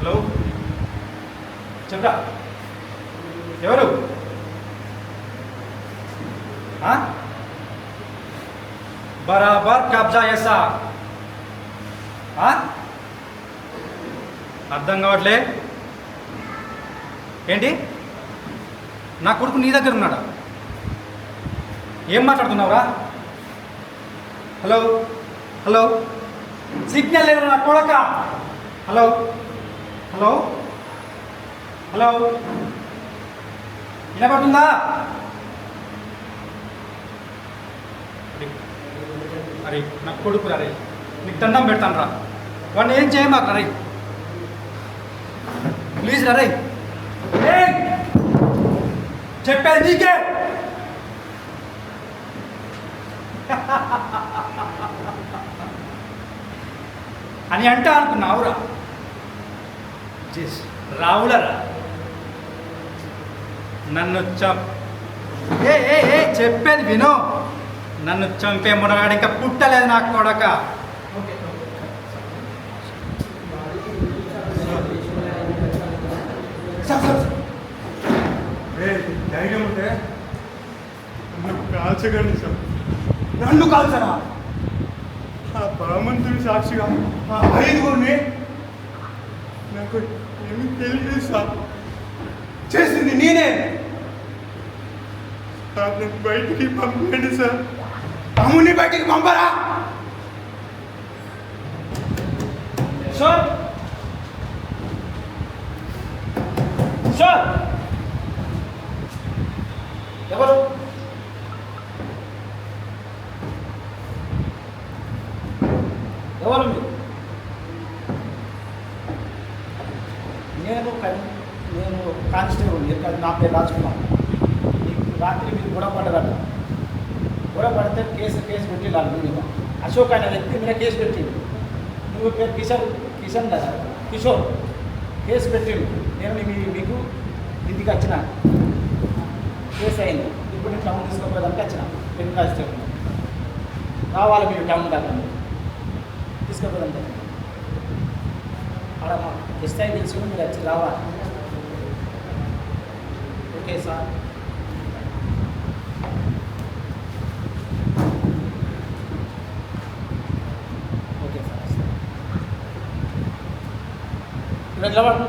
Hello చెప్పరా ఎవరు బరాబర్ కబ్జా చేస్తా అర్థం కావట్లే ఏంటి నా కొడుకు నీ దగ్గర ఉన్నాడా ఏం మాట్లాడుతున్నావురా హలో హలో సిగ్నల్ లేదు నా కొడక హలో హలో హలో వినపడుతుందా అరే నా కొడుకు రే నీకు దండం పెడతాను రా వాడిని ఏం చేయమాక రే ప్లీజ్ రా రే చెప్పేది నీకే అని అంటే అనుకున్నావురా రావులరా నన్ను చెప్పేది విను నన్ను చంపే మునగాడు ఇంకా పుట్టలేదు నాకు కొడక ధైర్యం ఉంటే నన్ను కాల్చగండి సార్ నన్ను కాల్చరా ఆ భగవంతుడి సాక్షిగా ఆ ఐదుగురిని నాకు ఏమి తెలియదు సార్ చేసింది నేనే నన్ను బయటికి పంపండి సార్ తమ్ముని బయటికి పంపరా సార్ సార్ ఎవరు ఎవరు నేను కానిస్టేబుల్ ఇక్కడ నా పేరు రాజకుమార్ రాత్రి మీరు గొడవపడ్డారట గొడవపడితే కేసు పెట్టిల్లాలి మీ మీద అశోక్ అనే వ్యక్తి మీద కేసు పెట్టిండు నువ్వు పేరు కిషన్ కదా కిషోర్ కేసు పెట్టిండు నేను మీకు ఇంటికి వచ్చిన కేసు అయింది ఇప్పుడు నేను టౌన్ తీసుకోపోయేదానికి వచ్చిన పెళ్లి కానిస్టేబుల్ రావాలి మీరు టౌన్ దాకా తీసుకోపోయేదానికి అక్కడ మా ఎస్ఐ తెలుసుకుని మీరు వచ్చి రావాలి ఓకే సార్ నిలబడు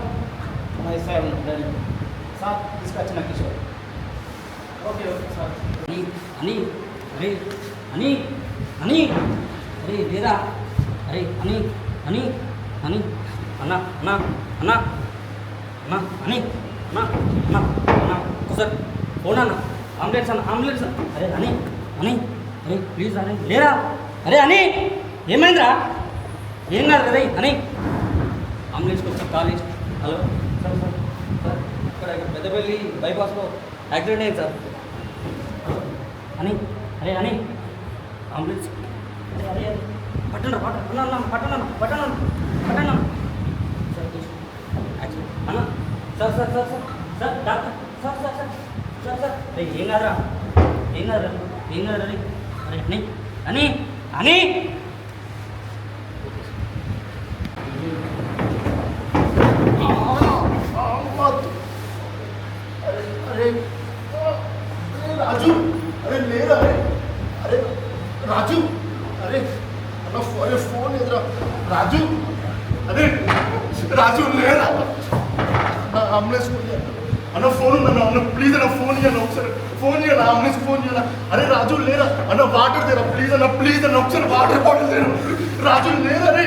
మా ఎస్ఐ ఉన్నాడు సార్ తీసుకొచ్చిన కిషోర్ ఓకే సార్ అని అరే అని అని అరే లేదా అరే అని అని అని అన్న అన్న అన్న అన్న అని అన్న అన్న అన్న సార్ ఫోన్ అన్న ఆంబులెన్స్ అరే అని అని అరే ప్లీజ్ అరే లేరా అరే అని ఏమైందిరా ఏం కాదు కదా అని అంబులెన్స్కి వచ్చి college hello sir sir sir ఇక్కడ పెద్దపల్లి బైపాస్లో యాక్సిడెంట్ అయింది సార్ అని అరే అని అంబులెన్స్ అరే అరే పట్టండి పట్టణ సార్ యాక్సిడెంట్ అన్న sir sir sir sir sir doctor sir sir sir sir sir అరే ఏం కాదురా ఏం కాదు అరే అరే అని అని అని రాజు అరే లేదా అరే రాజు అరే అన్న అరే ఫోన్ ఎదురా రాజు అరే రాజు లేదా అంబులెన్స్ అన్న ఫోన్ ఉందన్న అన్న ప్లీజ్ అన్న ఫోన్ ఇయ్యన్న ఒకసారి ఫోన్ ఇయ్యన్న అంబులెన్స్ ఫోన్ ఇయ్యన్న అరే రాజు లేరా అన్న వాటర్ తెరా ప్లీజ్ అన్న ఒకసారి వాటర్ బాటిల్ తెరా రాజు లేరా రే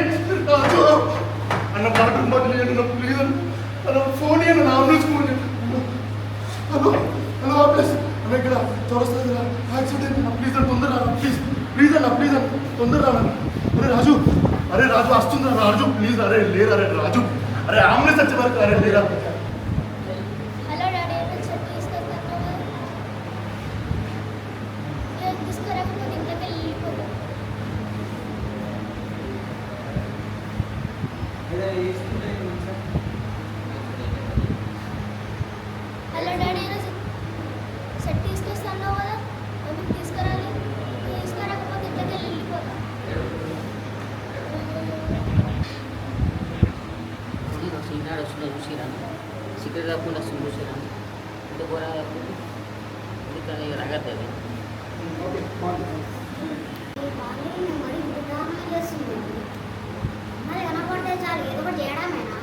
రాజు అన్న వాటర్ బాటిల్ ఇయ్యన్న ప్లీజ్ అన్న ఫోన్ ఇయ్యన్న ambulance phone hello hello ambulance అన్న ఇక్కడ చౌరస్తా యాక్సిడెంట్ ప్లీజ్ అన్న తొందరగా ప్లీజ్ అన్న తొందరగా అరే రాజు వస్తుందా రాజు ప్లీజ్ అరే లేరు అరే రాజు అరే అంబులెన్స్ వచ్చే వరకు అరే లేరా హలో డాడీ సెట్ తీసుకొస్తాను కదా మమ్మీ తీసుకురాలి తీసుకురాకపోతే ఇంట్లోకి వెళ్ళిపోతా సీనాడు ఎక్కడ తప్పకుండా వస్తుంది చూసాను ఇంత ఘోరంగా కానీ రగద్దు అది ఓకే బాగుంది. ఈ బాగా మరి ఉదాహరణ చేస్తుంది. మరి కనపడితే చాలు ఏదో ఒకటి చేయడమేనా?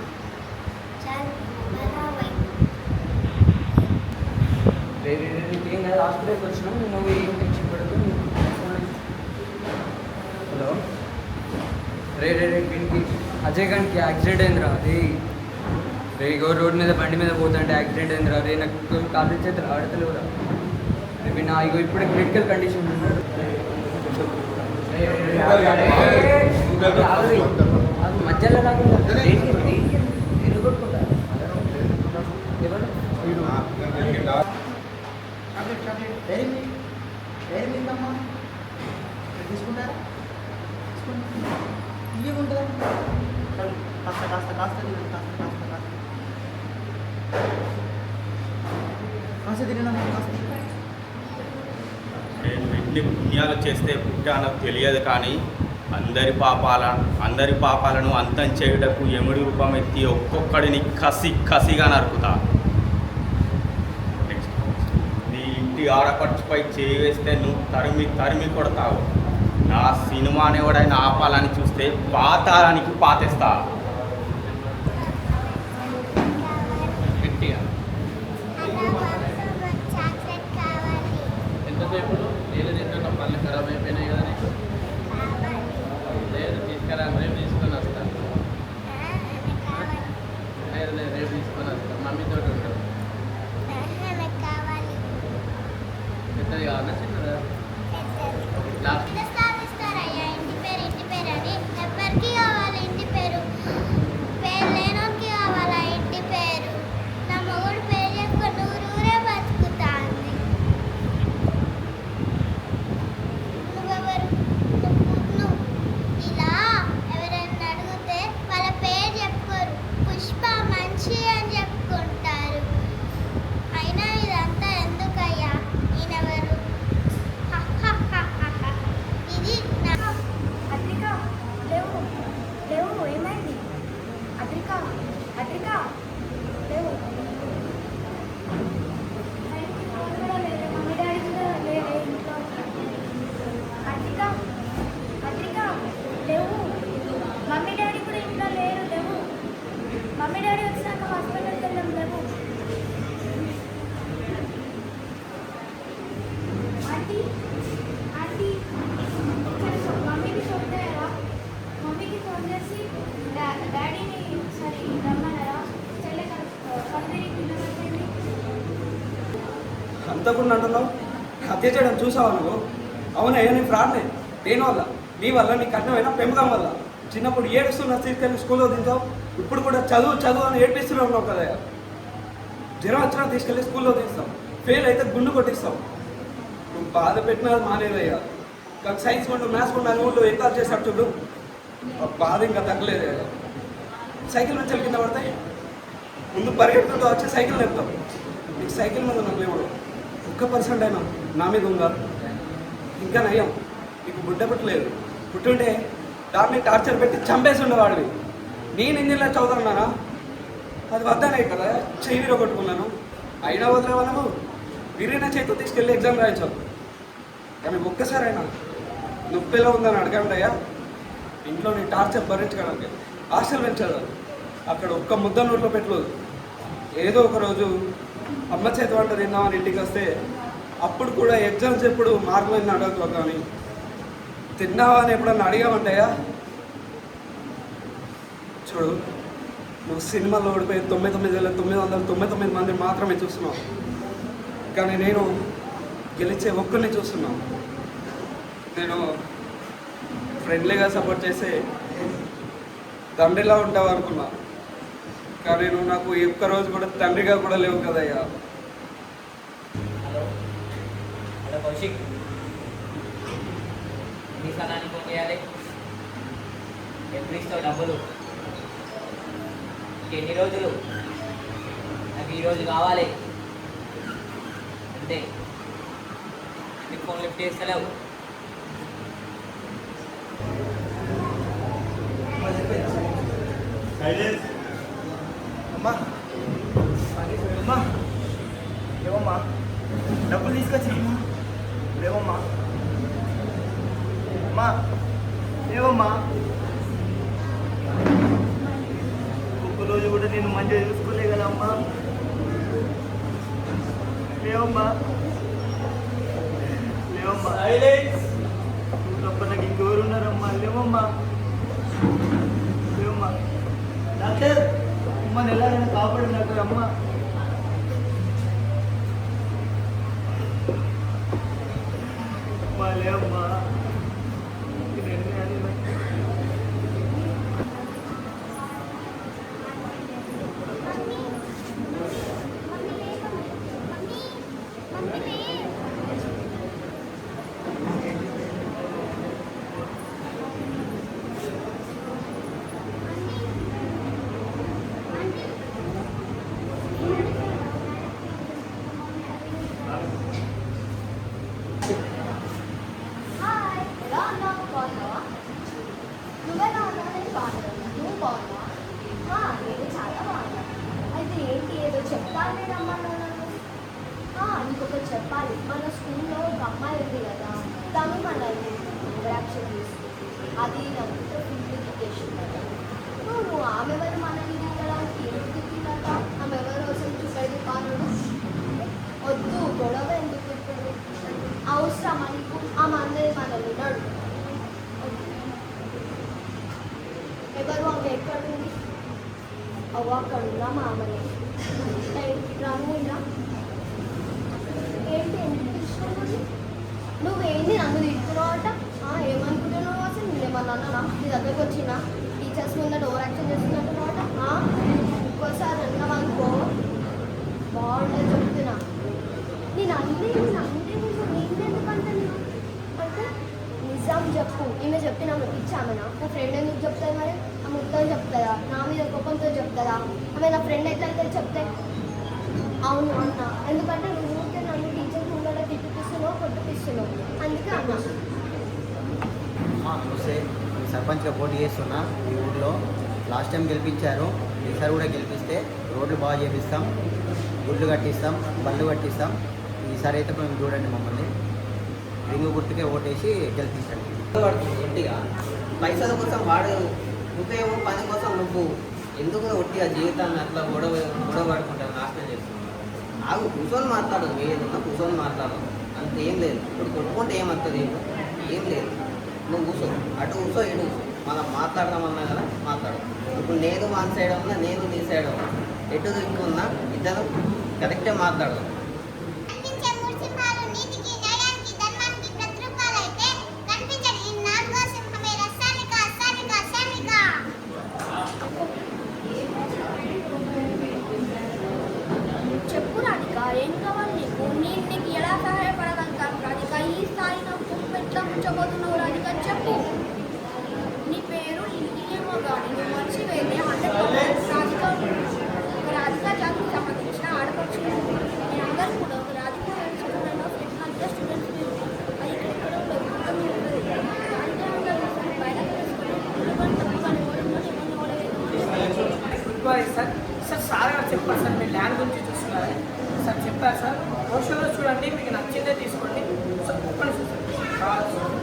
చాలు బరాబై. ఏం కాదు హాస్పిటల్కి వచ్చినాం నువ్వు ఏం టెన్షన్ పడదు హలో రే రే రే వీనికి అజయ్ గారికి యాక్సిడెంట్ అయిందిరా రే రే ఇగో రోడ్ మీద బండి మీద పోతుంటే యాక్సిడెంట్ అయిందిరా రే నాకు కాలు చేతులు ఆడతలేవురా రే నా ఇగో ఇప్పుడు క్రిటికల్ కండిషన్ ఉన్నాడు మధ్యలో రాకుండా ఎందుకు కొట్టుకుంటారు ఎవరు తీసుకుంటారా ఇవి ఉంటుందా కాస్త కాస్త కాస్త తినండి కాస్త కాస్త కాస్త కాస్త తినమ్మా కాస్త నేను ఎన్ని పుణ్యాలు చేస్తే పుట్టానో తెలియదు కానీ అందరి పాపాలను అంతం చేయుటకు యముడి రూపం ఎత్తి ఒక్కొక్కడిని కసిగా నరుకుతా. నెక్స్ట్ నీ ఇంటి ఆడపడుచుపై చేయి వేస్తే నువ్వు తరిమి కొడతావు. నా సినిమాని ఎవడైనా ఆపాలని చూస్తే పాతాళానికి పాతేస్తా. గట్టిగా చాక్లెట్ కావాలి. ఎంతసేపు నీళ్ళు తింటున్నా పళ్ళు ఖరాబ్ అయిపోయినాయి కదా నీకు లేదు తీసుకురా రేపు తీసుకొని వస్తాను లేదు లేదు రేపు తీసుకొని వస్తాను మమ్మీతో ఉంటాను కావాలి. పెద్దది కావాలా చిన్నదా లాస్ట్ ఇస్తారయ్యా ఇంటి పేరు అని ఎవరికి కావాలి ఇంటి పేరు? పేరు లేనోకి కావాలా ఇంటి పేరు? నా మొగుడు పేరు చెప్పుకొని ఊరే బతుకుతా అంది. నువ్వెవరు? నువ్వు ఇలా ఎవరైనా అడిగితే వాళ్ళ పేరు చెప్పుకోరు. పుష్ప మంచి అని చెప్పుకుంటారు. అయినా ఇదంతా ఎందుకయ్యా? ఈయనెవరు? ఇది నా అద్రిక లేవు లేవు ఏమైంది అద్రిక అద్రిక లేవు కూడా లేరు మమ్మీ డాడీ కూడా లేరే ఇంట్లో అద్రిక అద్రిక లేవు మమ్మీ డాడీ కూడా ఇంట్లో లేరు లేవు మమ్మీ డాడీ వచ్చినాక హాస్పిటల్కి వెళ్ళాం లేవు ఆంటీ ఆంటీ మమ్మీకి ఫోన్ చేయరా మమ్మీకి ఫోన్ చేసి డాడీని ఒకసారి రమ్మన్నారా చెల్లె కంపెనీ పిల్లలు అంతకుండా అంటున్నావు హత్య చేయడం చూసావా నువ్వు? అవునా నేను ఫ్రాడ్నే దేని వల్ల? నీ వల్ల నీ కఠినమైన పెంపకం వల్ల. చిన్నప్పుడు ఏడుస్తున్నా తీసుకెళ్ళి స్కూల్లో దించావు, ఇప్పుడు కూడా చదువు అని ఏడ్పిస్తూనే ఉన్నావు కదా. జ్వరం వచ్చినా తీసుకెళ్ళి స్కూల్లో తీస్తావు, ఫెయిల్ అయితే గుండు కొట్టిస్తావు. నువ్వు బాధ పెట్టినా మానేదయ్యా. కానీ సైన్స్ కొంటూ మ్యాథ్స్ కొంటూ నువ్వు ఎగ్జామ్ చేశాడు చూడు, ఆ బాధ ఇంకా తగ్గలేదయ్యా. సైకిల్ నుంచి కింద పడితే ముందు పరిగెత్తుకుంటూ వచ్చి సైకిల్ నేర్పుతావు. నీకు సైకిల్ మీద నాకు లేవు 1% అయినా నా మీద ఉందా? ఇంకా నయం నీకు బుడ్డ పుట్టలేదు. పుట్టుంటే దాన్ని టార్చర్ పెట్టి చంపేసి ఉండేవాడివి. నేను ఇంజిన్లో చదువుతున్నానా? అది వద్దనే కదా చెయ్యి విరగొట్టుకున్నాను. అయినా వదిలే వాళ్ళము విరిగిన చేతితో తీసుకెళ్ళి ఎగ్జామ్ రాయించావు. కానీ ఒక్కసారైనా నొప్పి ఎలా ఉందని అడగండియా. ఇంట్లో నీ టార్చర్ భరించడానికి హాస్టల్ పెంచారు. అక్కడ ఒక్క ముద్ద నోట్లో పెట్టలేదు. ఏదో ఒక రోజు అమ్మ చేతి వంట తిందామని ఇంటికి వస్తే అప్పుడు కూడా ఎగ్జామ్స్ ఎప్పుడు మార్కులు అడగదు కానీ తిన్నావా అని ఎప్పుడన్నా అడిగామంటాయా? చూడు, నువ్వు సినిమాలో ఓడిపోయి 99,999 మంది మాత్రమే చూస్తున్నావు. కానీ నేను గెలిచే ఒక్కరిని చూస్తున్నాను. నేను ఫ్రెండ్లీగా సపోర్ట్ చేసే తండ్రిలా ఉంటావు అనుకున్నా. కానీ నువ్వు నాకు ఒక్కరోజు కూడా తండ్రిగా కూడా లేవు కదయ్యా. హలో హలో కౌశిక్, మీ స్థలానికి ఫోన్ చేయాలి. ఎప్పుడు ఇస్తావు డబ్బులు? ఎన్ని రోజులు? నాకు ఈరోజు కావాలి అంతే. నీకు ఫోన్ లిఫ్ట్ చేస్తలేవు. అమ్మా తీసుకొచ్చినమ్మా లేవమ్మా అమ్మా లేవమ్మా ఒక్కరోజు కూడా నేను మంచిగా చూసుకోలే కదా అమ్మా లేవమ్మా లేవమ్మా నువ్వు తప్ప నాకు ఇంకెవరు ఉన్నారమ్మా లేవమ్మా లేవమ్మా డాక్టర్ అమ్మని ఎలాగైనా కాపాడు డాక్టర్ అమ్మా అమ్మా లేవమ్మా నీకొకటి చెప్పాలి మన స్కూల్లో ఒక అమ్మాయి ఉంది కదా తను మనల్ని ఇంటరాక్షన్ చేస్తుంది అది నాకు ఫుల్ ఎడ్యుకేషన్ కదా నువ్వు ఆమె ఎవరు మనల్ని తిట్టడానికి ఎందుకు తిట్టినట్ట ఆమె ఎవరు అసలు చూపేది కానుడు వద్దు గొడవ ఎందుకు ఇప్పుడు అవసరమా నీకు ఆమె అందరి మనల్ని నడు ఎవరు ఆమె ఎక్కడుంది అవ్వ అక్కడ ఉన్నా మా ఆమెని రాములా ఏంటి ఎందుకు తీసుకున్నావు నువ్వేంటి నన్ను తిడుతున్నావట ఏమనుకుంటున్నావు అసలు నేనేమన్నా అన్నానా నీ దగ్గరకు వచ్చినా టీచర్స్ ముందు ఓవర్ యాక్షన్ చేస్తున్నట్టున్నావట ఇంకోసారి అన్నావనుకో బాగుంటుంది చెప్తున్నా నేను నేనెందుకంటే అంటే నిజం చెప్పు ఈమె చెప్పిన ఇచ్చామనా నా ఫ్రెండ్ ఎందుకు చెప్తుంది మరి ఆ మొత్తం చెప్తుందా నా మీద కోపంతో చెప్తుందా ఆమె నా ఫ్రెండ్ ఎట్లయితే చెప్తే అవును అన్నా ఎందుకంటే నువ్వు నన్ను టీచర్ ముందర తిట్టిపిస్తున్నావు కొట్టిపిస్తున్నావు అందుకే అన్నా చూస్తే సర్పంచ్గా పోటీ చేస్తున్నా ఈ ఊళ్ళో లాస్ట్ టైం గెలిపించారు ఈసారి కూడా గెలిపిస్తే రోడ్లు బాగా చేపిస్తాం గుడ్లు కట్టిస్తాం బళ్ళు కట్టిస్తాం ఈసారి అయితే మేము చూడండి మమ్మల్ని రింగు గుర్తుకే ఓటేసి గెలిపించండి ఒట్టిగా పైసల కోసం వాడు నువ్వేమో పని కోసం నువ్వు ఎందుకు ఒట్టిగా జీవితాన్ని అట్లా గొడవ పడుకుంటావు నాశనం చేస్తున్నావు నాకు కూర్చొని మాట్లాడు ఏదన్నా కూర్చొని మాట్లాడు అంత ఏం లేదు ఇప్పుడు కొట్టుకుంటే ఏమవుతుంది ఏం లేదు నువ్వు కూర్చో అటు కూర్చో ఇటు కూర్చో మనం మాట్లాడదామన్నా కదా మాట్లాడు ఇప్పుడు నేను వన్ సైడ్ ఉన్నా నేను నీ సైడ్ ఉన్నా ఎటు దిక్కున్నా ఇద్దరు కరెక్టే మాట్లాడదాం చెప్పు రాధిక ఏం కావాలి నీకు నీకు ఎలా సహాయపడగలుగుతాను రాధిక ఈ స్థాయి నాకు ఎట్లా ఉంచబోతున్నావు రాధిక చెప్పు నీ పేరు ఏమో కానీ నువ్వు మర్చిపోయింది 100% రాధిక జాతికి సంబంధించిన ఆడపక్షి నేను అందరూ కూడా ఒక రాధిక అంతే స్టూడెంట్స్ అది ఇక్కడ సార్ గారు చెప్పారు సార్ మీ ల్యాండ్ గురించి చూస్తున్నారు సార్ చెప్పారు సార్ రోషన్లో చూడండి మీకు నచ్చిందే తీసుకోండి సార్ ఒక్క నిమిషం సార్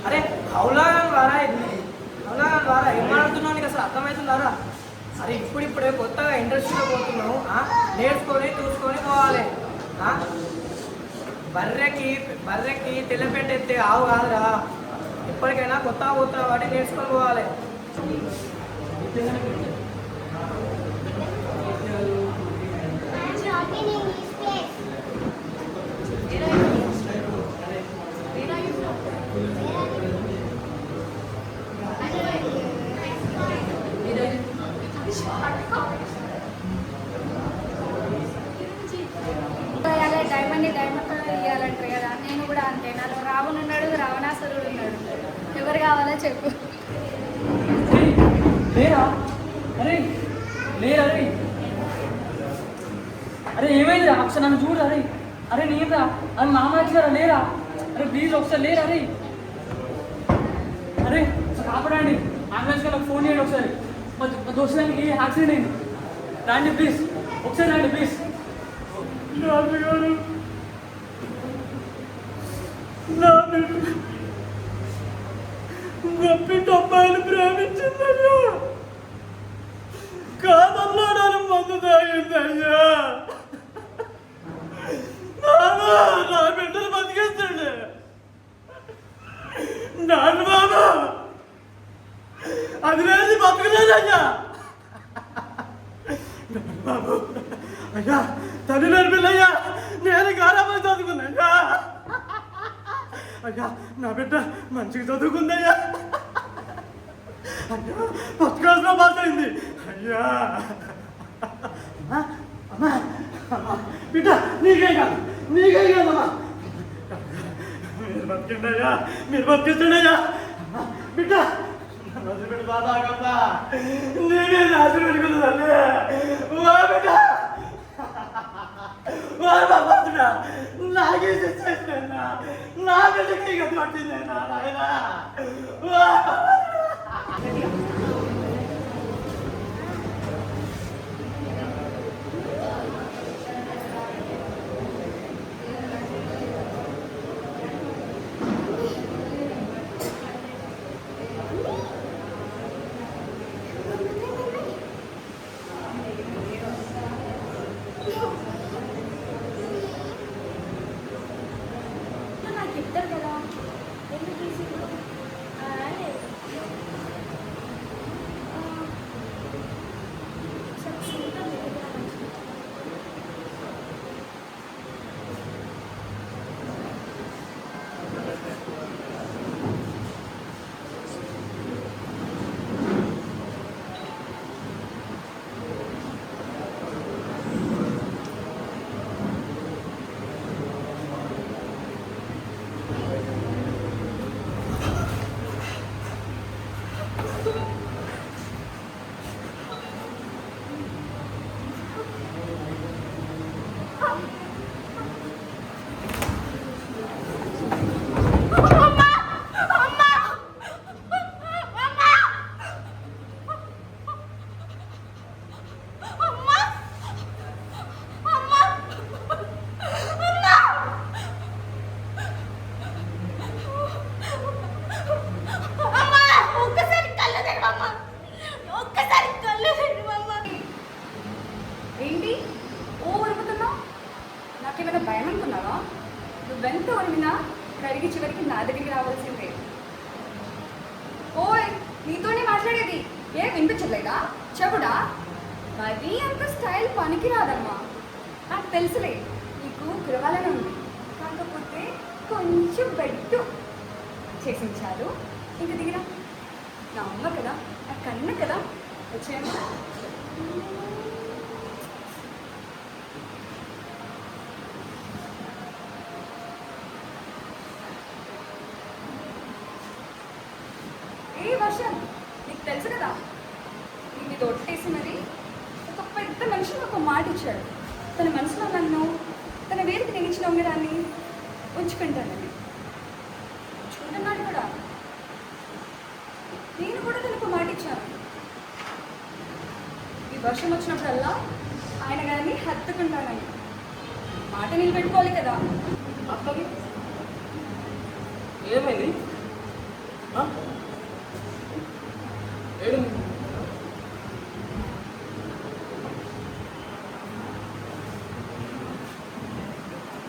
అరే హౌలాగన్ వారా హౌలాగన్ వారా ఏం మాట్లాడుతున్నావు నీకు అసలు అర్థమవుతుందారా అరే ఇప్పుడిప్పుడే కొత్తగా ఇండస్ట్రీలో పోతున్నావు నేర్చుకొని చూసుకొని పోవాలి బర్రెకి తెల్లపెట్ట ఎత్తే ఆవు కాదురా ఎప్పటికైనా కొత్తగా పోతున్నావు కాబట్టి నేర్చుకొని పోవాలి డైమండ్ ఇవ్వాలంటారు కదా నేను కూడా అంతే నాలో రావణుడు ఉన్నాడు రావణాసురుడు ఉన్నాడు ఎవరు కావాలో చెప్పు లేరా అరే లేరా అరే అరే ఏమైందిరా ఒకసారి నన్ను చూడు అరే అరే నేనరా అని మామ వచ్చారా లేరా అరే ప్లీజ్ ఒకసారి లేరా అరే అరే కాపాడండి అంబులెన్స్కి నాకు ఫోన్ చేయండి ఒకసారి మా దోస్తులకి యాక్సిడెంట్ అయింది రండి ప్లీజ్ ఒకసారి రండి ప్లీజ్ నాన్నగారు నా బిడ్డ గొప్పి అబ్బాయిని ప్రేమించిందయ్యా, కాదన్నాడని మందు తాగిందయ్యా. నా బిడ్డను బతికేస్తాడు నాన్న బాబు, అది లేదు బతకలేదయ్యా. బాబు అయ్యా, తల్లి నేర్పిల్లయ్యా, నేను గారాబడి చదువుకున్నాయ్యా. అయ్యా నా బిడ్డ మంచిగా చదువుకుందయ్యా. అయ్యా ఫస్ట్ క్లాస్లో పాస్ అయింది. అయ్యా అమ్మా బిడ్డ నీకే కాదమ్మా, మీరు బతికిండయ్యా, మీరు బతికిస్తుండయ్యా. బిడ్డ బిడ్డ బాధాకమ్మా, నేనే రాసి పెట్టుకుంటుందండి. వా బిడ్డ బాబా, నాకే చేసేసినా నా బిడ్డకి ఇక పట్టిందేనా నాయనా. నాకు చెప్తారు కదా ఎందుకు తీసుకుంటారు? ఏంటి ఓ ఉరుకుతున్నావు? నాకేమైనా భయం అనుకున్నావా? నువ్వెంత ఉరిమినా కరిగి చివరికి నా దగ్గరికి రావాల్సిందే. ఓయ్ నీతోనే మాట్లాడేది, ఏం వినిపించలేదా? చెవుడా? మరీ అంత స్టైల్ పనికి రాదమ్మా. నాకు తెలుసులే నీకు కురవాలని ఉంది, కాకపోతే కొంచెం బెట్టు చేసించాలు. ఇంక దిగిరా, నా అమ్మ కదా, నా కన్న కదా, వచ్చేయమ్మా. ఏ వర్షం, నీకు తెలుసు కదా ఇది తొట్టేసి మరి ఒక పెద్ద మనిషి ఒక మాట ఇచ్చాడు. తన మనసులో నన్ను తన వేదిక నేను ఇచ్చిన ఉంగరాన్ని ఉంచుకుంటానని ఉంచుకుంటున్నాడు కూడా. నేను కూడా తనకు మాట ఇచ్చాను, ఈ వర్షం వచ్చినప్పుడల్లా ఆయన గారిని హత్తుకుంటానని. మాట నిలబెట్టుకోవాలి కదా. అక్కడి ఏమైంది? ఏడు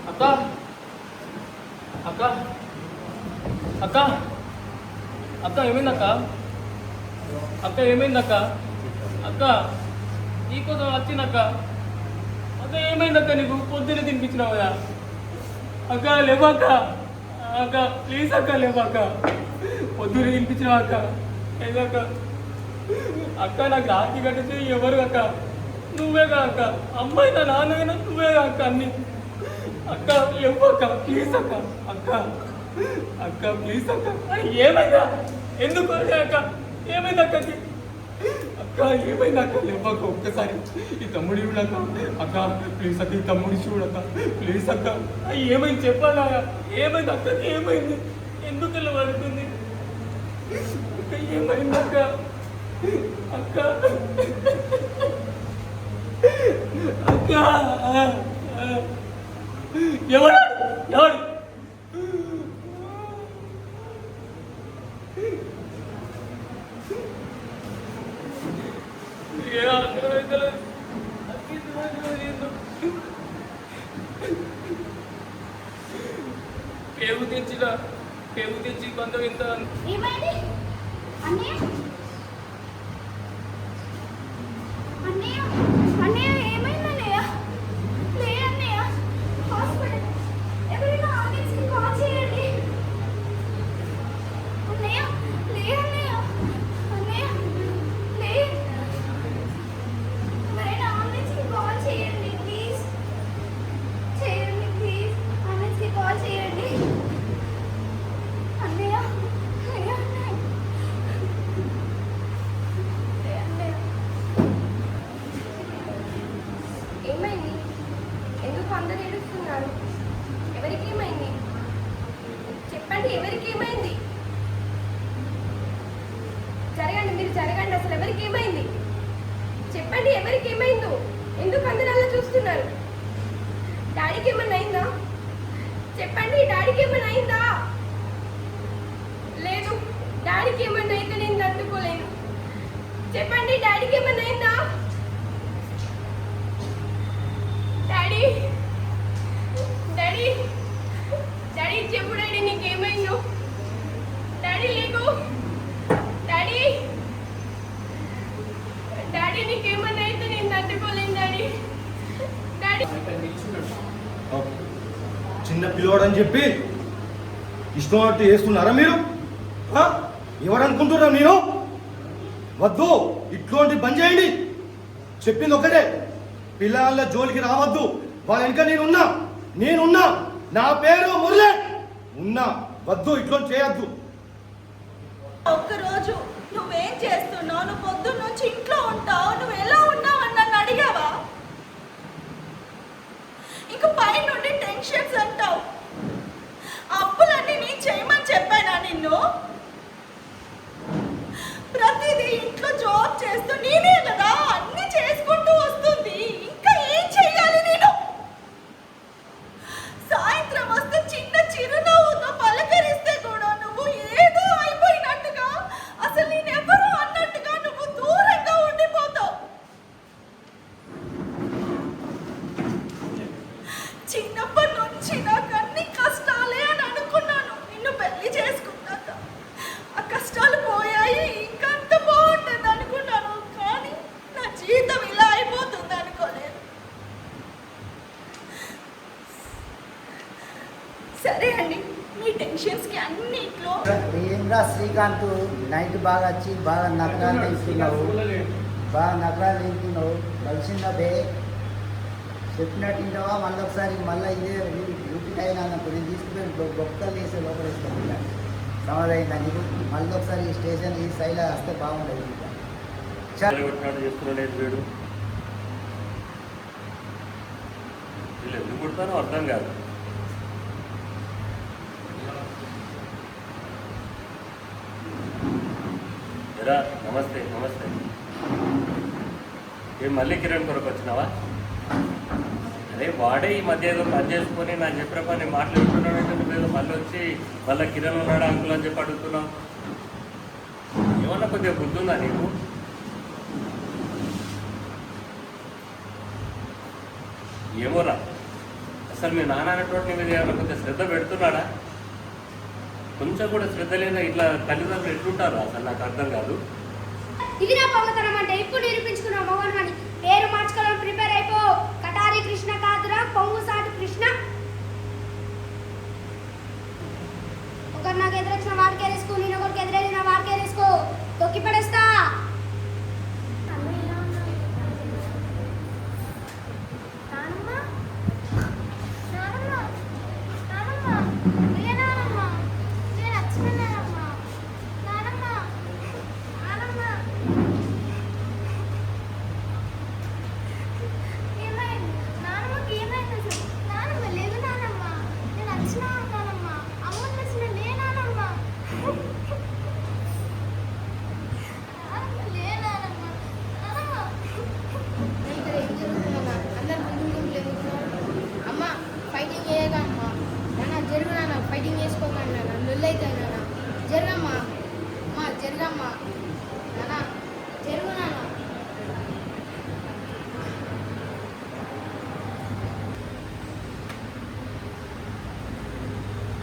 అక్క అక్క అక్క అక్క ఏమైందక్క? అక్క ఏమైందక్క? అక్క ఈ కోసం వచ్చిందక్క. అక్క ఏమైందక్క? నీకు పొద్దున్న తినిపించినావు కదా అక్క. లేవక్క అక్క, ప్లీజ్ అక్క లేవక్క. పొద్దున్న తినిపించినావు అక్క. ఏదక్క అక్క, నాకు రాఖీ కట్టించి ఎవరు అక్క? నువ్వేగా అక్క. అమ్మాయినా నాన్నైనా నువ్వేగా అక్క అన్ని. అక్క లేవక్క, ప్లీజ్ అక్క. అక్క అక్క ప్లీజ్ అక్క. ఏమైందా? ఎందుకు అక్క? ఏమైంది అక్కకి? అక్క ఏమైంది అక్క? లేవక్క ఒక్కసారి ఈ తమ్ముడి చూడక్క. అక్క ప్లీజ్ అక్క, ఈ తమ్ముడి చూడక్క ప్లీజ్ అక్క. ఏమైంది చెప్పాలా? ఏమైంది అక్కకి? ఏమైంది? ఎందుకు ఇలా పడుతుంది అక్క? ఏమైంది అక్క? అక్క అక్క ఎవడు ఎవడు పేగు తెచ్చి కొంత ఇంత ఏమైంది అన్నయ్య అన్నయ్య అన్నయ్య ఏమైంది అన్నయ్య లే అన్నయ్య హాస్పిటల్ ఎవరైనా ఆంబులెన్స్కి కాల్ చేయండి అన్నయ్య లే అన్నయ్య అన్నయ్య లే ఎవరైనా ఆంబులెన్స్కి కాల్ చేయండి ప్లీజ్ చేయండి ప్లీజ్ ఆంబులెన్స్కి కాల్ చేయండి అన్నయ్య అన్నయ్య అన్నయ్య ఏమైంది ఎందుకు అందరు ఏడుస్తున్నారు ఎవరికి ఏమైంది చెప్పండి ఎవరికి ఏమైంది జరగండి మీరు జరగండి అసలు ఎవరికి ఏమైంది చెప్పండి ఎవరికి ఏమైందో ఎందుకు అందరు అలా చూస్తున్నారు డాడీకి ఏమన్నా అయిందా చెప్పండి డాడీకి ఏమన్నా అయిందా లేదు డాడీకి ఏమన్నా అయితే నేను తట్టుకోలేను చెప్పండి డాడీకి ఏమన్నా అయిందా డాడీ డాడీ డాడీ చెప్పు డాడీ నీకేమైందో డాడీ లేకు డాడీ డాడీ నీకేమన్నా అయితే నేను తట్టుకోలేను డాడీ డాడీ చిన్న పిల్లోడని చెప్పి ఇష్టం అంటే వేస్తున్నారా మీరు ఎవరనుకుంటున్నా నేను వద్దు ఇట్లాంటి బంద్ చేయండి చెప్పింది ఒకటే పిల్లల జోలికి రావద్దు వాళ్ళ వెనుక నేనున్నా నా పేరు మురళి ఉన్నా వద్దు ఇట్లా చేయొద్దు ఒక్కరోజు నువ్వేం చేస్తున్నావు నువ్వు పొద్దున్న నుంచి ఇంట్లో ఉంటావు నువ్వు ఎలా ఉన్నావు అని నన్ను అడిగావా ఇంక పై నుండి టెన్షన్స్ అంటావు అప్పులన్నీ నేను చేయమని చెప్పానా నిన్ను ప్రతిదీ ఇంట్లో జాబ్ చేస్తూ నేనే కదా అన్ని చేసుకుంటూ వస్తుంది ఇంకా ఏం చెయ్యాలి నేను సాయంత్రం వస్తే చిన్న చిరునవ్వుతో పలకరిస్తే కూడా నువ్వు ఏదో అయిపోయినట్టుగా అసలు నేనెవరు అన్నట్టుగా నువ్వు దూరంగా ఉండిపోతావు చిన్నప్పటి నుంచి నాకు అన్ని కష్టాలే అని అనుకున్నాను నిన్ను పెళ్లి చేసుకున్నాక ఆ కష్టాలు పోయాయి ఇంకా అంత బాగుంటుంది అనుకున్నాను కానీ నా జీవితం ఇలా అయిపోతుంది అనుకోలేదు సరే అండి మీ టెన్షన్స్కి అన్నిట్లో ఏంద్రా శ్రీకాంత్ నైట్ బాగా వచ్చి బాగా నగరాలు తింటున్నావు కలిసిందే చెప్పినట్టు తింటావా మళ్ళీ ఒకసారి మళ్ళీ ఇదే డ్యూటీకి అయినా నేను తీసుకుపోయి గొప్పలు వేసే లోపల వేసుకోవాలి సమాధైందా నీకు మళ్ళీ ఒకసారి ఈ స్టేషన్ ఈ సైడ్లో వస్తే బాగుండదు చేసుకునేది వీడు వీళ్ళు ఎందుకు కుడతారో అర్థం కాదు ఎరా నమస్తే నమస్తే ఏం మళ్ళీ కిరణ్ కొరకు వచ్చినావా అదే వాడే ఈ మధ్య ఏదో పని చేసుకొని నాకు చెప్పిన పని మాట్లాడుతున్నాడు అయితే నువ్వేదో మళ్ళీ వచ్చి మళ్ళీ కిరణ్ ఉన్నాడు అంకుల్ అని చెప్పి అడుగుతున్నావు ఏమన్నా కొద్దిగా బుద్ధి ఉందా నీకు ఏమోరా అసలు మీ నాన్న అనేటువంటి మీద ఏమైనా కొద్దిగా శ్రద్ధ పెడుతున్నాడా కొంచెం కూడా శ్రద్ధ లేని ఇట్లా తల్లిదండ్రులు ఎట్లుంటారు అసలు నాకు అర్థం కాదు ఇది నా పొంగతనం అంటే ఇప్పుడు నిరూపించుకున్నావు మగవాడు అని పేరు మార్చుకోవడం ప్రిపేర్ అయిపో కటారి కృష్ణ కాదురా పొంగు సాటు కృష్ణ ఒకరు నాకు ఎదురొచ్చిన వాడికి వేసుకో నేను ఒకరికి ఎదురైన వాడికి వేసుకో తొక్కి పడేస్తా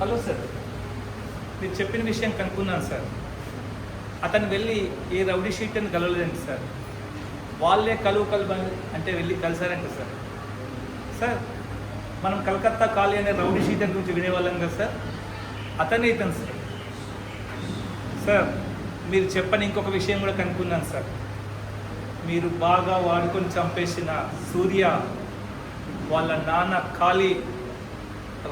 హలో సార్, మీరు చెప్పిన విషయం కనుక్కున్నాను సార్. అతను వెళ్ళి ఏ రౌడీ షీట్ని కలవలేదండి సార్. వాళ్ళే కలువు అంటే వెళ్ళి కలిసారంట సార్. సార్, మనం కలకత్తా కాళీ అనే రౌడీ షీటర్ గురించి వినేవాళ్ళం కదా సార్, అతనే ఇతను సార్. సార్, మీరు చెప్పని ఇంకొక విషయం కూడా కనుక్కున్నాను సార్. మీరు బాగా వాడుకొని చంపేసిన సూర్య వాళ్ళ నాన్న ఖాళీ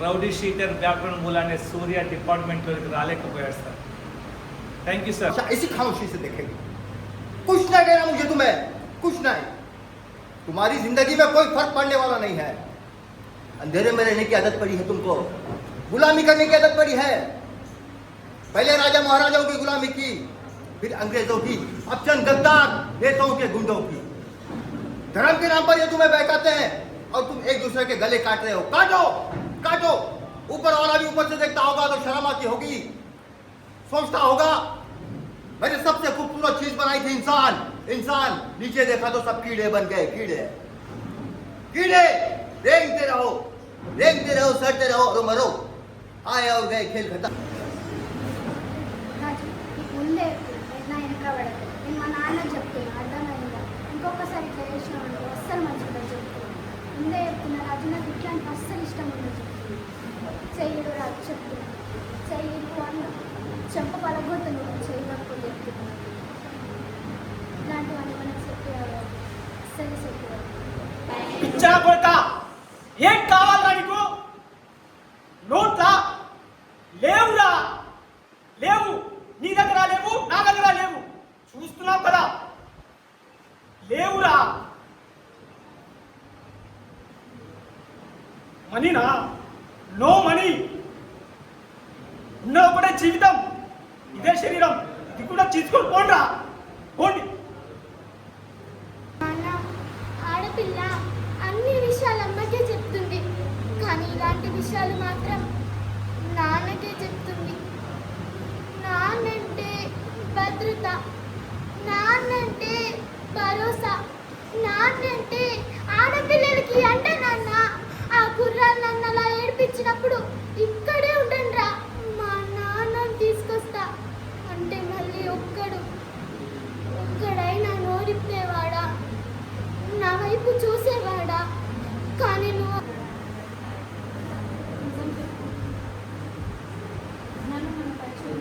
రౌడీ షీటర్ బ్యాక్గ్రౌండ్ మూలానే సూర్య డిపార్ట్మెంట్లోకి రాలేకపోయాడు సార్. Thank you sir. इसी खामोशी से देखेंगे, कुछ नहीं कहना मुझे तुम्हें, कुछ नहीं. तुम्हारी जिंदगी में कोई फर्क पड़ने वाला नहीं है. अंधेरे में रहने की आदत पड़ी है तुमको, गुलामी करने की आदत पड़ी है. पहले राजा महाराजाओं की गुलामी की, फिर अंग्रेजों की, अब चंद गद्दार नेताओं के गुंडों की. धर्म के नाम पर ये तुम्हें बहकाते हैं और तुम एक दूसरे के गले काट रहे हो. काटो काटो, ऊपर वाला भी ऊपर से देखता होगा तो शर्म आती होगी, सोचता होगा मैंने सबसे खूबसूरत चीज बनाई थी इंसान. इंसान नीचे देखा तो सब कीड़े बन गए. कीड़े कीड़े रेंगते रहो, सड़ते रहो और मरो. आए और गए, खेल खत्म. రాజు, నీకు ముందే నా వెనక పడదు. నేను మా నాన్నకు చెప్తున్నా, అర్థమైందా? ఇంకొకసారి ఇట్లా చేసినావు అస్సలు మంచిగా చెప్తున్నా. ముందే చెప్తున్నా రాజు, నాకు ఇట్లాంటి అస్సలు ఇష్టం ఉండదు. చెయ్యడు రాజు, చెప్తున్నా చెయ్యడు అన్న చెంప పలగొడుతుంది. చేయకపోతే చెప్తున్నా ఇలాంటివన్నీ మనకు సెట్ కావాలి, అస్సలు సెట్ కావాలి. పిచ్చా కొడతా, ఏం కావాలా నీకు? నోట్లా లేవురా, లేవు. నీ దగ్గర లేవు, నా దగ్గర లేవు. చూస్తున్నావు కదా, లేవురా. మనీనా? No money. ఉన్న ఒకటే జీవితం, ఇదే శరీరం, ఇది కూడా తీసుకొని పోండి. పోండి. ఆడపిల్ల అన్ని విషయాలు అమ్మకే చెప్తుంది, కానీ ఇలాంటి విషయాలు మాత్రం నాన్నకే చెప్తుంది. నాన్నంటే భద్రత, నాన్నంటే భరోసా, నాన్నంటే ఆడపిల్లలకి అంట. నాన్న ఆ కుర్రాలు నన్ను అలా ఏడిపించినప్పుడు ఇక్కడే ఉండండిరా, మా నాన్నని తీసుకొస్తా అంటే మళ్ళీ ఒక్కడైనా నోరిప్పేవాడా, నా వైపు చూసేవాడా? కానీ నువ్వు నన్ను మనం పరిచయం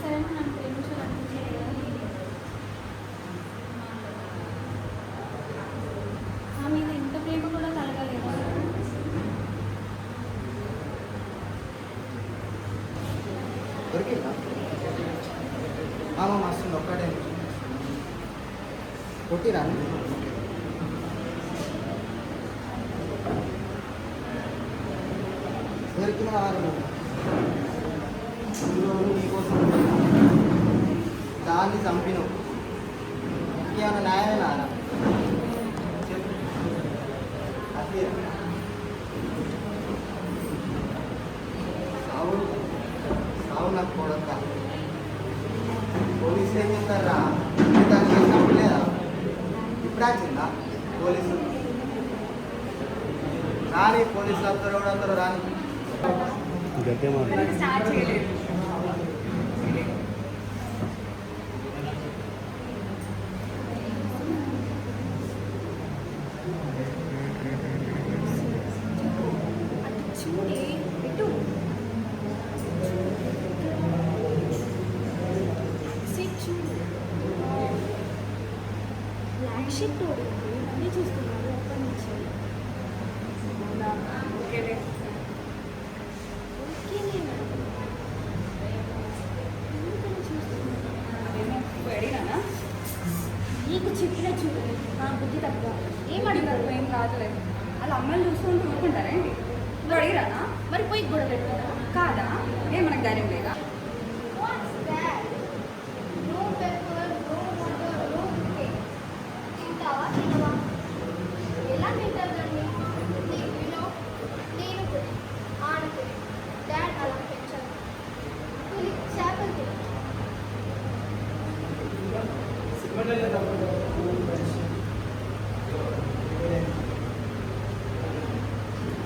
సరే, నన్ను ప్రేమించాలనిపించే నా మీద ఇంత ప్రేమ కూడా కలగలేదు. దొరికిందా? వస్తుంది ఒక్కటే కొట్టిరా? దొరికిన వారు నీకోసం దాన్ని చంపినావు. ఇంకేమైనా న్యాయమేనా? చెప్పు. అదే సావు నాకు కొడక. పోలీసులు ఏం చేస్తారా? దాన్ని చంపలేదా? ఇప్పుడు వచ్చిందా పోలీసులు? రాని పోలీసులు వస్తారు, ఎవడందరూ రాని. స్టార్ట్ చేయలేదు. బ్లాక్ షిఫ్ట్ అన్నీ చూస్తున్నారు అప్పటి నుంచి. ఓకేలే. అడిగినా నీకు చెప్పిన చూడు, నా బుద్ధి తక్కువ. ఏం అడిగారు? ఏం కాదులేదు. వాళ్ళ అమ్మాయిలు చూసుకుంటూ ఊరుకుంటారా ఏంటి? నువ్వు అడిగిరానా? మరి పోయి గొడవ పెట్టుకున్నా కాదా? ఏం మనకు ధైర్యం లేదా? ఎలా తింటారండి? నేను కూడా ఆడపిల్ల, డాడ్ అలా పెంచాను. చేపలు తింటాను.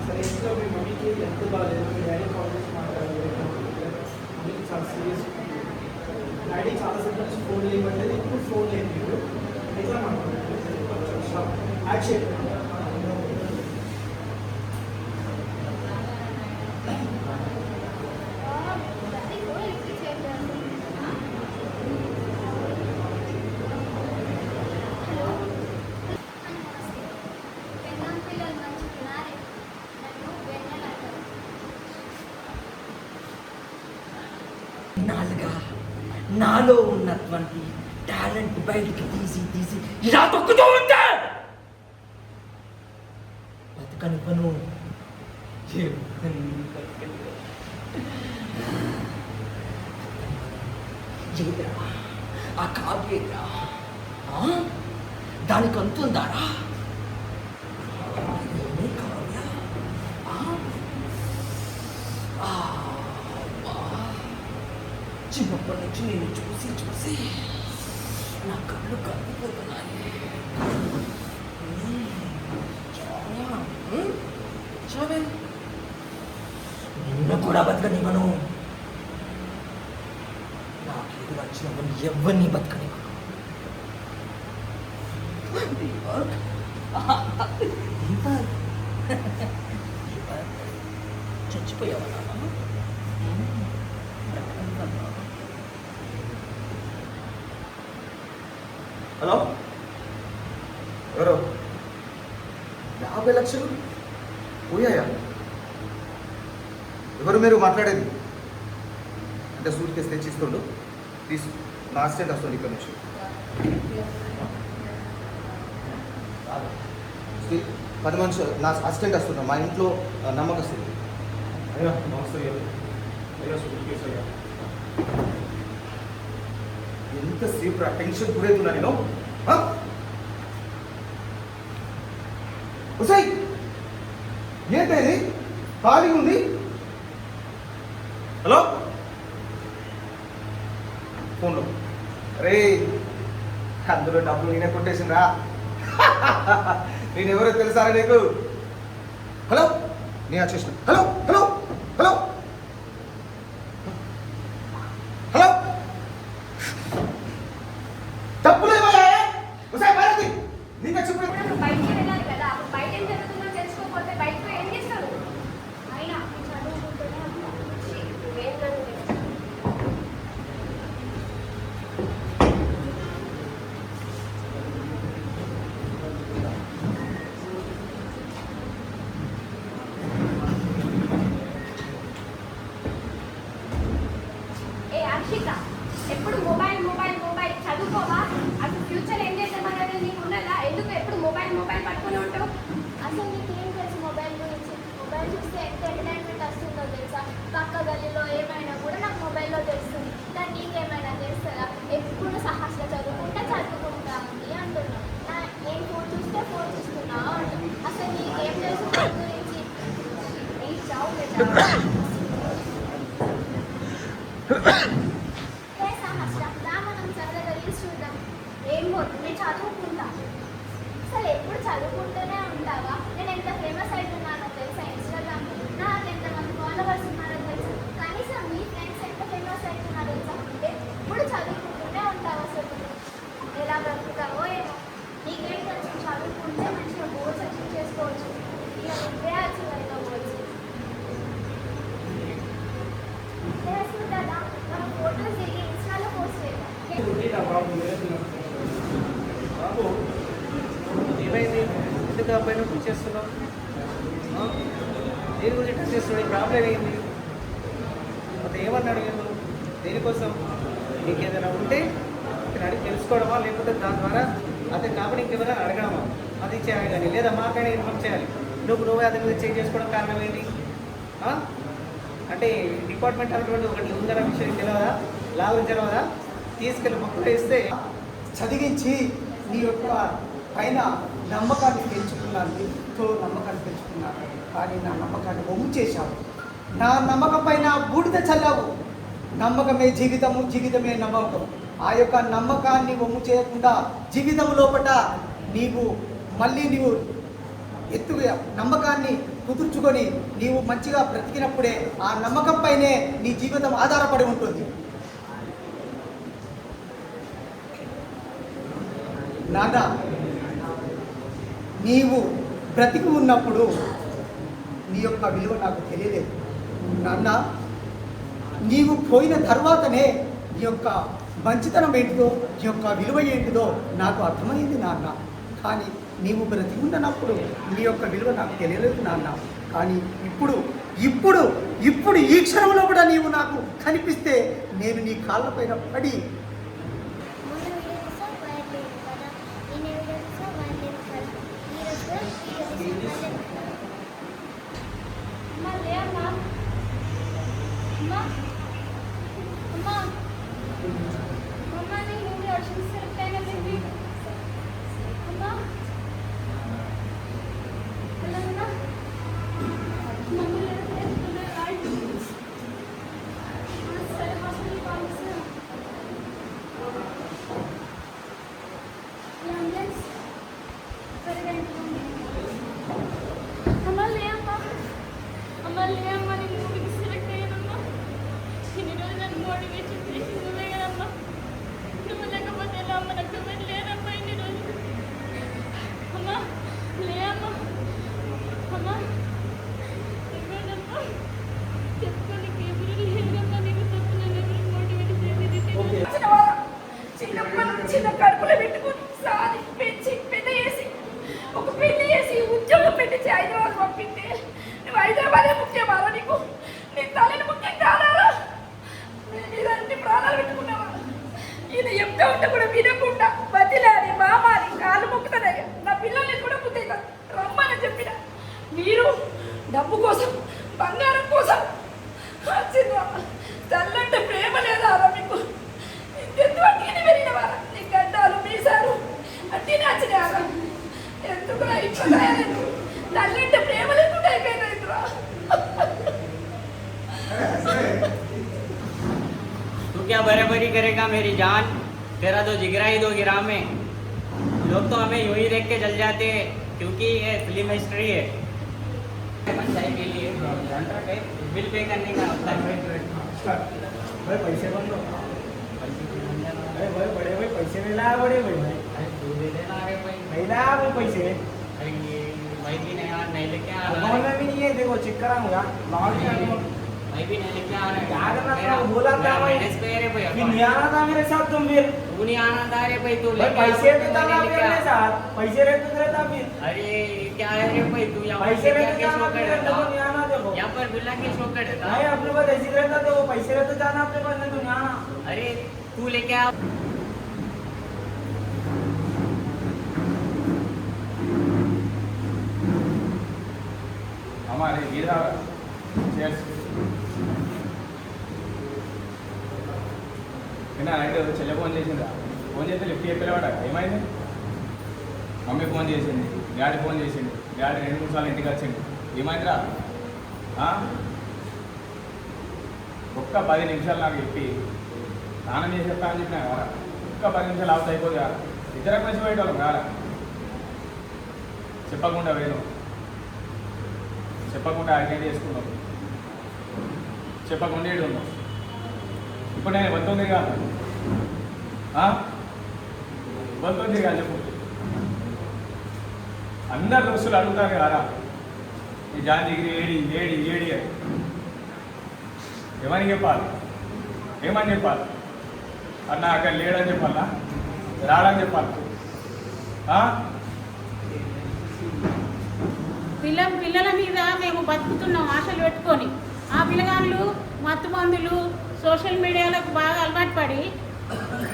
సరే, ఇంట్లో మీ మమ్మీకి ఎంత బాగాలేదు, మీ డాడీ కాల్ చేసి చాలా సీరియస్. డాడీ చాలాసేపు నుంచి ఫోన్ చేయబట్టలేదు, ఇప్పుడు ఫోన్ లేదు మీరు ఎగ్జామ్ అనుకుంటున్నాను. యాక్షన్. నాలో ఉన్నటువంటి టాలెంట్ బయటికి తీసి తీసి ఇలా తొక్కుతూ ఉంటే బతుకనివ్వను. ఏదిరా ఆ కావ్యేరా, దానికి అంతుందారా? కావ్య చిన్నప్పటి నుంచి నేను చూసి చూసి నా కళ్ళు కప్పిపోతున్నాయి. నిన్ను కూడా బతకనివ్వను. నాకేది వచ్చినవని ఎవరిని బతకనివ్వను. చచ్చిపోయావా? హలో, ఎవరు? 50 లక్షలు పోయాయా? ఎవరు మీరు మాట్లాడేది? అంటే సూట్ కేసు తెచ్చిస్తుండు, తీసు. నా అసిస్టెంట్ వస్తుంది ఇక్కడ నుంచి. 10 మనుషులు, నా అసిస్టెంట్ వస్తున్నా. మా ఇంట్లో నమ్మకస్తుంది. అయ్యా నమస్తే అయ్యా, సూట్ కేసు అయ్యా. ఎంతసేపు టెన్షన్ గురవుతున్నా నేను. ఉసాయ్ ఏంటది ఖాళీ ఉంది? హలో, ఫోన్లో. అరే అందులో డబ్బులు నేనే కొట్టేసిండ్రా. నేను ఎవరో తెలుసారా నీకు? హలో, నేను వచ్చేసిన. హలో హలో హలో హలో, డబ్బులు ఇవ్వాలి. ఉసాయ్ మారది నీకు చెప్పు. బయటికి వెళ్ళాలి కదా, అప్పుడు బయట ఏం జరుగుతుందో తెలుసుకోకపోతే బయటకు ఏం చేస్తాడు? అయినా చదువుకుంటూనే నువ్వేం చదువు. ఏ అక్షిత, ఎప్పుడు మొబైల్ మొబైల్ మొబైల్, చదువుకోవా? అసలు ఫ్యూచర్ ఏం చేద్దామనేది నీకు ఉన్నదా? ఎందుకు ఎప్పుడు మొబైల్ మొబైల్ పట్టుకుని ఉంటావు? అసలు నీకేం తెలుసు మొబైల్ గురించి? మొబైల్ చూస్తే ఎంత ఎంటర్టైన్మెంట్ వస్తుందో తెలుసా? పక్క గల్లీలో ఏమైనా కూడా నాకు మొబైల్లో తెలుస్తుంది. కానీ నీకేమైనా తెలుస్తుందా? ఎప్పుడు సహాస్గా చదువుకుంటా ఉంది అంటున్నావు. నేను ఫోన్ చూస్తే ఫోన్ చూస్తున్నావు అంటున్నావు. అసలు నీకేం తెలుసు ఫోన్ గురించి? నీ చావు సహస్ర, రా మనం సరదాగా రీల్స్ చూద్దాం. ఏం పోతుంది, నేను చదువుకుంటా. అసలు ఎప్పుడు చదువుకుంటూనే ఉంటావా? నేను ఎంత ఫేమస్ అవుతున్నానో తెలుసా ఇన్స్టాగ్రామ్లో? నాకు ఎంతమంది ఫాలోవర్స్ ఉన్నారో తెలుసా? కనీసం మీ ఫ్రెండ్స్ ఎంత ఫేమస్ అవుతున్నారో తెలుసా? ఎప్పుడు చదువుకుంటూనే ఉంటావు. అసలు ఎలా బ్రతుకుతావో ఏమో. నీకేం తెలుసు? చదువుకుంటే మంచిగా గోల్స్ అచీవ్ చేసుకోవచ్చు. ఇక నువ్వే అచీవ్ అయిపోవచ్చు. కదా మనం ఫోటోస్ దిగి ఇన్స్టాలో పోస్ట్ చేద్దాం. బాబు ఏమైంది? ఎందుకు అబ్బాయి నువ్వు చేస్తున్నావు? దేని గురించి టచ్ చేస్తున్నావు? నీ ప్రాబ్లం ఏంటి? అతను ఏమన్నాడు నువ్వు? దేనికోసం? నీకు ఏదైనా ఉంటే అతను అడిగి తెలుసుకోవడమా, లేకపోతే దాని ద్వారా అతను కాబట్టి ఇంకెవరైనా అడగడమా? అది చేయాలి. కానీ లేదా మాకైనా ఇన్ఫార్మ్ చేయాలి. నువ్వే అతని మీద చెక్ చేసుకోవడం కారణం ఏంటి? అంటే డిపార్ట్మెంట్ అనేటువంటి ఒకటి ఉందన్న విషయం తెలియదా? లాభం తెలియదా? తీసుకెళ్ళి మొక్కలు వేస్తే చదివించి నీ యొక్క పైన నమ్మకాన్ని పెంచుకున్నాను. ఎంతో నమ్మకాన్ని పెంచుకున్నాను. కానీ నా నమ్మకాన్ని వమ్ము చేశావు. నా నమ్మకం పైన బూడిద చల్లావు. నమ్మకమే జీవితము, జీవితమే నమ్మకం. ఆ యొక్క నమ్మకాన్ని వమ్ము చేయకుండా జీవితం లోపల నీవు మళ్ళీ నీవు ఎత్తుగా నమ్మకాన్ని కుదుర్చుకొని నీవు మంచిగా బ్రతికినప్పుడే ఆ నమ్మకంపైనే నీ జీవితం ఆధారపడి ఉంటుంది. నాన్న, నీవు బ్రతికి ఉన్నప్పుడు నీ యొక్క విలువ నాకు తెలియలేదు నాన్న. నీవు పోయిన తర్వాతనే నీ యొక్క మంచితనం ఏంటిదో, నీ యొక్క విలువ ఏంటిదో నాకు అర్థమైంది నాన్న. కానీ నీవు బ్రతికి ఉన్నప్పుడు నీ యొక్క విలువ నాకు తెలియలేదు నాన్న. కానీ ఇప్పుడు ఇప్పుడు ఇప్పుడు ఈ క్షణంలో కూడా నీవు నాకు కనిపిస్తే నేను నీ కాళ్ళపైన పడి చిన్న కడుపులో పెట్టుకుని సాది పెంచి పెద్ద చేసి ఒక పెళ్లి చేసి ఉద్యోగం పెట్టించి హైదరాబాద్ పంపిస్తే నువ్వు హైదరాబాదే ముఖ్యమారా? నీకు నీ తల్లిని ముఖ్యం కాదారా? ఇలాంటి ప్రాణాలు పెట్టుకున్నావా? ఈయన చెప్తా ఉంటే కూడా వినకుండా బతిలాడి మామాని కాళ్ళు మొక్కుతానయ్యా. నా పిల్లల్ని కూడా ముద్దయితా రమ్మని చెప్పిన మీరు డబ్బు కోసం బంగారం కోసం వచ్చిందా? తల్లంటే ప్రేమ లేదా మీకు? ఎందుకు అట్టిని పెరిగినవారా? నీ గడ్డాలు మీసారు అట్టిని వచ్చినారా? ఎందుకు ఇట్లా తల్లంటే ప్రేమ లేకుండా అయిపోయిందా? ఇద్దరా तू क्या बराबरी करेगा मेरी जान? तेरा तो जिगरा ही दो गिरा में। लोग तो हमें यूं ही देख के जल जाते हैं क्योंकि ये फिल्म हिस्ट्री है। पंचायत के लिए बिल पे करने का होता है। भाई पैसे बन लो। अरे भाई बड़े भाई पैसे नहीं लाया बड़े भाई। तू दे देना रे भाई। नहीं लाया भाई पैसे। भाई भी नहीं लेके आ रहा है। भी नहीं है, देखो चेक कराऊंगा। भाई भी नहीं लेके आ रहा है। क्या करना था? बोला था भाई। फिर नहीं आना था मेरे साथ तुम फिर। तू नहीं आना था रे भाई। तू पैसे देता था मेरे साथ। पैसे लेते रहता फिर। अरे क्या है रे भाई? तू यहाँ पैसे लेते के शो कर देता। नहीं आना देखो। यहाँ पर बिल्ला के शो कर देता। नहीं अपने पास ऐसी रहता तो वो पैसे लेते जाना अपने पास, नहीं तो नहीं आना। अरे तू लेके आ। हमारे गिरा నైట్ చెల్లె ఫోన్ చేసిందా? ఫోన్ చేస్తే లిఫ్ట్ చెప్పేవాడ. ఏమైంది? మమ్మీ ఫోన్ చేసింది, డాడీ ఫోన్ చేసిండు, డాడీ 2-3 సార్లు ఇంటికి వచ్చిండు. ఏమైందిరా? ఒక్క 10 నిమిషాలు నాకు చెప్పి స్నానం చేసి చెప్తా అని చెప్పినా కదా. ఒక్క 10 నిమిషాలు ఆఫ్ అయిపోదు కదా. ఇద్దరం కలిసి పోయేటోళ్ళం కదా. చెప్పకుండా వేయను, చెప్పకుండా అటెండ్ చేసుకున్నాం, చెప్పకుండా ఏడు ఉన్నాం. ఇప్పుడు నేను వస్తుంది కాదు, వస్తుంది కాదు. చెప్పు, అందరు దోస్తులు అడుగుతారు కదా ఈ జాన్ డిగ్రీ ఏడి ఏడి ఏడి అని. ఏమని చెప్పాలి? ఏమని చెప్పాలి? అన్న అక్కడ లేడని చెప్పాలా, రాడని చెప్పాలి? పిల్లల మీద మేము బతుకుతున్నాం ఆశలు పెట్టుకొని. ఆ పిల్లగాళ్ళు మత్తు మందులు సోషల్ మీడియాలకు బాగా అలవాటు పడి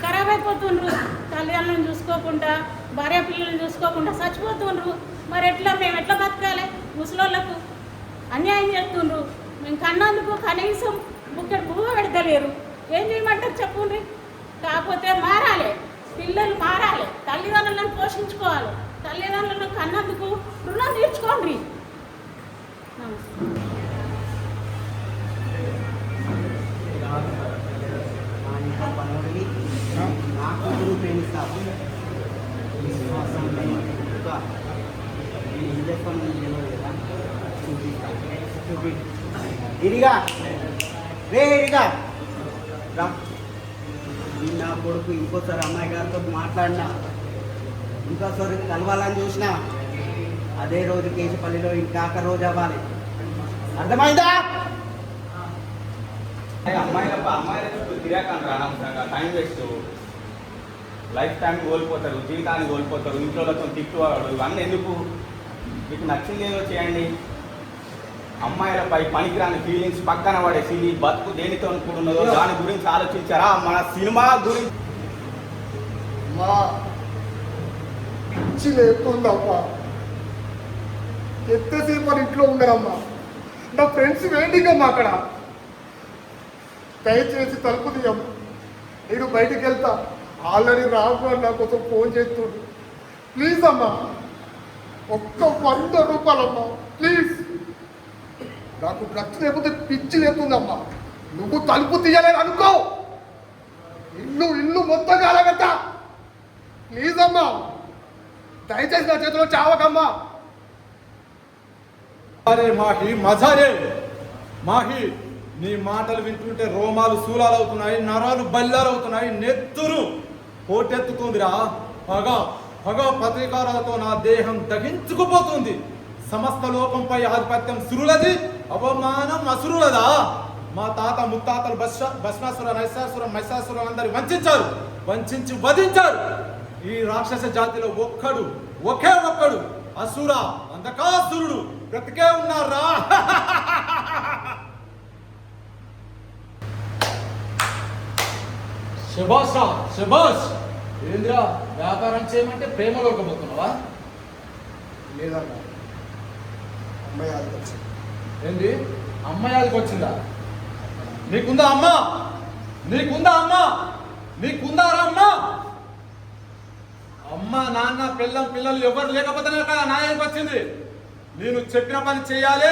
ఖరాబ్ అయిపోతుండ్రు. తల్లిదండ్రులను చూసుకోకుండా, భార్య పిల్లలను చూసుకోకుండా చచ్చిపోతుండ్రు. మరి ఎట్లా మేము ఎట్లా బతకాలి? ముసలోళ్ళకు అన్యాయం చేస్తుండ్రు. మేము కన్నందుకు కనీసం బుక్కడు పువ్వు పెడతలేరు. ఏం చేయమంటారు చెప్పుండ్రి? కాకపోతే మారాలి, పిల్లలు మారాలి, తల్లిదండ్రులను పోషించుకోవాలి. తల్లిదండ్రులను కన్నందుకు రుణం తీర్చుకోండి. నా కూతురు ప్రేమిస్తావు విశ్వాసం ఏం చేసుకొని తెలియదు కదా. ఇడిగా రే ఇడిగా రా. నా కొడుకు ఇంకోసారి అమ్మాయి గారితో మాట్లాడినా, ఇంకోసారి కలవాలని చూసినా అదే రోజు కేశపల్లిలో ఇంకాక రోజు అవ్వాలి. అర్థమైందా? అమ్మాయిలకు తిరగకండి అనవసరంగా టైం వేస్ట్. లైఫ్ టైం కోల్పోతారు, జీవితాన్ని కోల్పోతారు, ఇంట్లోతో తిట్టువాడు. ఇవన్నీ ఎందుకు? మీకు నచ్చింది ఏదో చేయండి. అమ్మాయిలపై పనికిరాని ఫీలింగ్స్ పక్కన పడేసి ఈ బతుకు దేనితో అనుకుంటున్నదో దాని గురించి ఆలోచించారా? మన సినిమా గురించి మా పిచ్చి లేకుందమ్మా. ఎంతసేపు అని ఇంట్లో ఉండరమ్మా. నా ఫ్రెండ్స్ వెయిటింగ్ అమ్మా అక్కడ. దయచేసి తలుపు తీయమ్మా, నేను బయటికి వెళ్తా. ఆల్రెడీ రాఘు నా కోసం ఫోన్ చేస్తుండు. ప్లీజ్ అమ్మా, ఒక్క 100 రూపాయలమ్మా ప్లీజ్. నాకు డ్రగ్స్ లేకపోతే పిచ్చి లేకుందమ్మా. నువ్వు తలుపు తీయలేదు అనుకో, ఇల్లు మొత్తం కాలగట్టా. ప్లీజ్ అమ్మా, దయచేసి నా చేతిలో చావకమ్మా. అరే మాహి మజారే మాహి, నీ మాటలు వింటుంటే రోమాలు శూలాలు అవుతున్నాయి, నరాలు బల్లాలు అవుతున్నాయి, నెత్తురు పోటెత్తుకుందిరా. పగ పత్రికారాలతో నా దేహం దహించుకుపోతుంది. సమస్త లోకంపై ఆధిపత్యం సురులది, అవమానం అసురులదా? మా తాత ముత్తాతలు భస్మాసుర నైసాసుర మైసాసుర అందరి వంచించి వధించారు. ఈ రాక్షస జాతిలో ఒకే ఒక్కడు అసుర అంధకాసురుడు బ్రతికే ఉన్నారా? శబాష్. ఏంద్రా వ్యాపారం చేయమంటే ప్రేమలోకి పోతున్నావా? లేదన్నా, అమ్మాయి ఆడికి వచ్చింది. ఏంది అమ్మాయికి వచ్చిందా? నీకుందా అమ్మా? నీకుందారా అమ్మా? అమ్మ నాన్న పిల్లలు ఎవరు లేకపోతేనే కదా నాయనకి వచ్చింది. నేను చెప్పిన పని చేయాలి,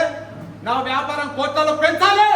నా వ్యాపారం కోట్లలో పెంచాలి.